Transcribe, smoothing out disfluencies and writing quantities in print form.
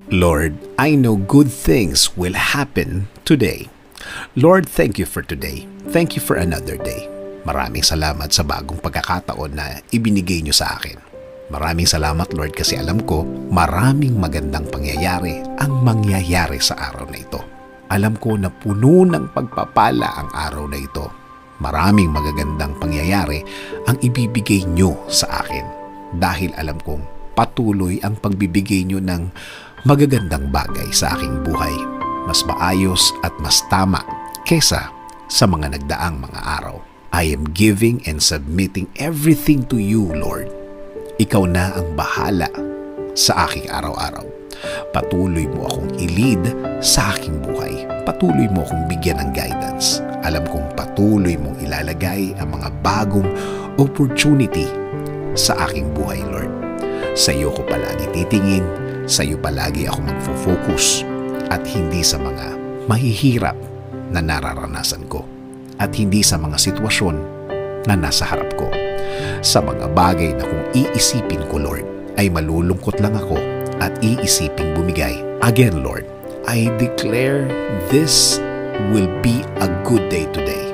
Lord, I know good things will happen today. Lord, thank you for today. Thank you for another day. Maraming salamat sa bagong pagkakataon na ibinigay niyo sa akin. Maraming salamat, Lord, kasi alam ko maraming magandang pangyayari ang mangyayari sa araw na ito. Alam ko na puno ng pagpapala ang araw na ito. Maraming magagandang pangyayari ang ibibigay niyo sa akin. Dahil alam kong patuloy ang pagbibigay niyo ng magagandang bagay sa aking buhay. Mas maayos at mas tama kesa sa mga nagdaang mga araw. I am giving and submitting everything to you, Lord. Ikaw na ang bahala sa aking araw-araw. Patuloy mo akong i-lead sa aking buhay. Patuloy mo akong bigyan ng guidance. Alam kong patuloy mong ilalagay ang mga bagong opportunity sa aking buhay, Lord. Sa iyo ko palagi titingin, sa iyo palagi ako magfo-focus at hindi sa mga mahihirap na nararanasan ko at hindi sa mga sitwasyon na nasa harap ko. Sa mga bagay na kung iisipin ko, Lord, ay malulungkot lang ako at iisiping bumigay. Again, Lord, I declare this will be a good day today.